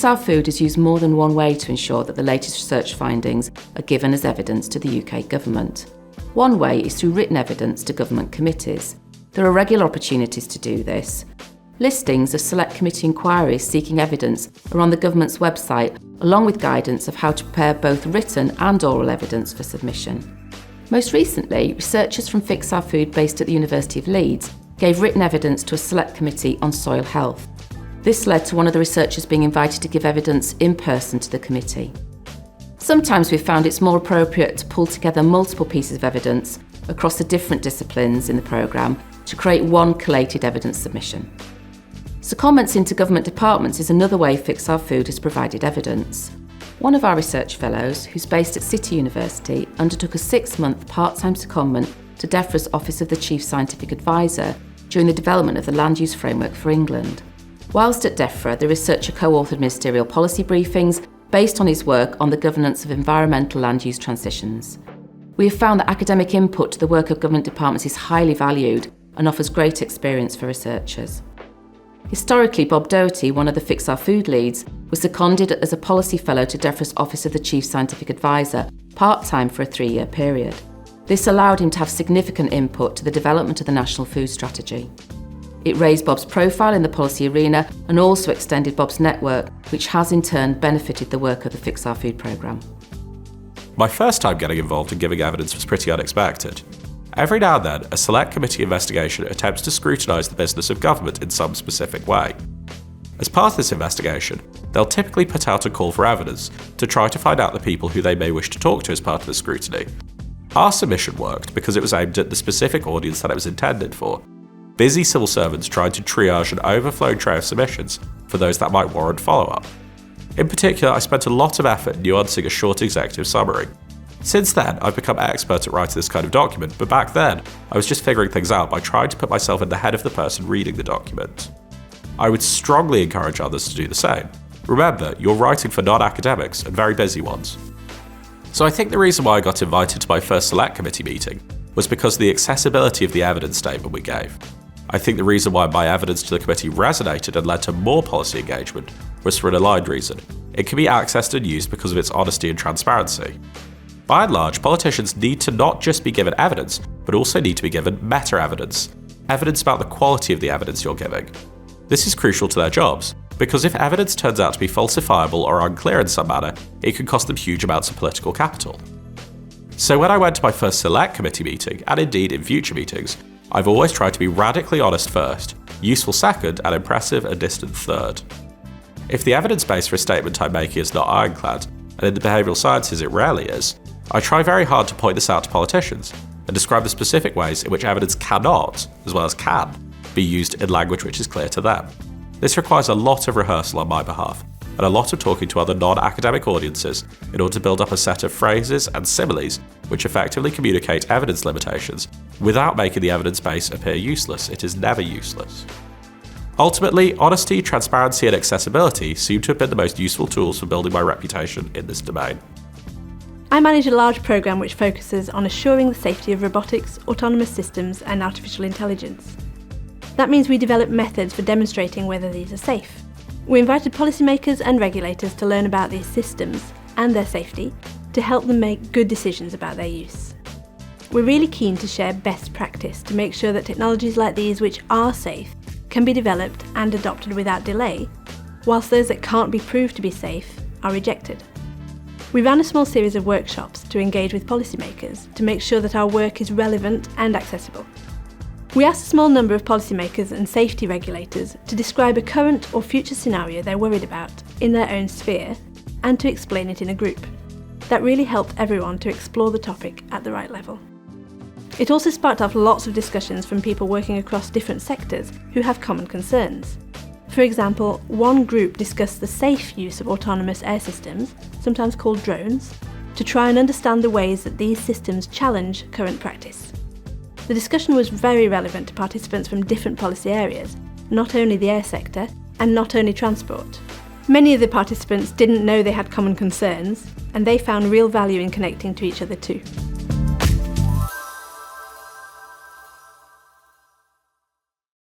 Fix Our Food has used more than one way to ensure that the latest research findings are given as evidence to the UK government. One way is through written evidence to government committees. There are regular opportunities to do this. Listings of select committee inquiries seeking evidence are on the government's website, along with guidance of how to prepare both written and oral evidence for submission. Most recently, researchers from Fix Our Food based at the University of Leeds gave written evidence to a select committee on soil health. This led to one of the researchers being invited to give evidence in person to the committee. Sometimes we've found it's more appropriate to pull together multiple pieces of evidence across the different disciplines in the programme to create one collated evidence submission. Secondments into government departments is another way Fix Our Food has provided evidence. One of our research fellows, who's based at City University, undertook a 6-month part-time secondment to DEFRA's Office of the Chief Scientific Advisor during the development of the Land Use Framework for England. Whilst at DEFRA, the researcher co-authored ministerial policy briefings based on his work on the governance of environmental land use transitions. We have found that academic input to the work of government departments is highly valued and offers great experience for researchers. Historically, Bob Doherty, one of the Fix Our Food leads, was seconded as a policy fellow to DEFRA's Office of the Chief Scientific Advisor, part-time for a 3-year period. This allowed him to have significant input to the development of the National Food Strategy. It raised Bob's profile in the policy arena and also extended Bob's network, which has in turn benefited the work of the Fix Our Food programme. My first time getting involved in giving evidence was pretty unexpected. Every now and then, a select committee investigation attempts to scrutinise the business of government in some specific way. As part of this investigation, they'll typically put out a call for evidence to try to find out the people who they may wish to talk to as part of the scrutiny. Our submission worked because it was aimed at the specific audience that it was intended for. Busy civil servants tried to triage an overflowing tray of submissions for those that might warrant follow-up. In particular, I spent a lot of effort nuancing a short executive summary. Since then, I've become expert at writing this kind of document, but back then, I was just figuring things out by trying to put myself in the head of the person reading the document. I would strongly encourage others to do the same. Remember, you're writing for non-academics and very busy ones. So I think the reason why I got invited to my first select committee meeting was because of the accessibility of the evidence statement we gave. I think the reason why my evidence to the committee resonated and led to more policy engagement was for an aligned reason. It can be accessed and used because of its honesty and transparency. By and large, politicians need to not just be given evidence, but also need to be given meta-evidence, evidence about the quality of the evidence you're giving. This is crucial to their jobs, because if evidence turns out to be falsifiable or unclear in some manner, it can cost them huge amounts of political capital. So when I went to my first select committee meeting, and indeed in future meetings, I've always tried to be radically honest first, useful second, and impressive and distant third. If the evidence base for a statement I'm making is not ironclad, and in the behavioural sciences it rarely is, I try very hard to point this out to politicians and describe the specific ways in which evidence cannot, as well as can, be used in language which is clear to them. This requires a lot of rehearsal on my behalf, and a lot of talking to other non-academic audiences in order to build up a set of phrases and similes which effectively communicate evidence limitations without making the evidence base appear useless. It is never useless. Ultimately, honesty, transparency, and accessibility seem to have been the most useful tools for building my reputation in this domain. I manage a large programme which focuses on assuring the safety of robotics, autonomous systems, and artificial intelligence. That means we develop methods for demonstrating whether these are safe. We invited policymakers and regulators to learn about these systems and their safety to help them make good decisions about their use. We're really keen to share best practice to make sure that technologies like these, which are safe, can be developed and adopted without delay, whilst those that can't be proved to be safe are rejected. We ran a small series of workshops to engage with policymakers to make sure that our work is relevant and accessible. We asked a small number of policymakers and safety regulators to describe a current or future scenario they're worried about in their own sphere and to explain it in a group. That really helped everyone to explore the topic at the right level. It also sparked off lots of discussions from people working across different sectors who have common concerns. For example, one group discussed the safe use of autonomous air systems, sometimes called drones, to try and understand the ways that these systems challenge current practice. The discussion was very relevant to participants from different policy areas, not only the air sector and not only transport. Many of the participants didn't know they had common concerns, and they found real value in connecting to each other too.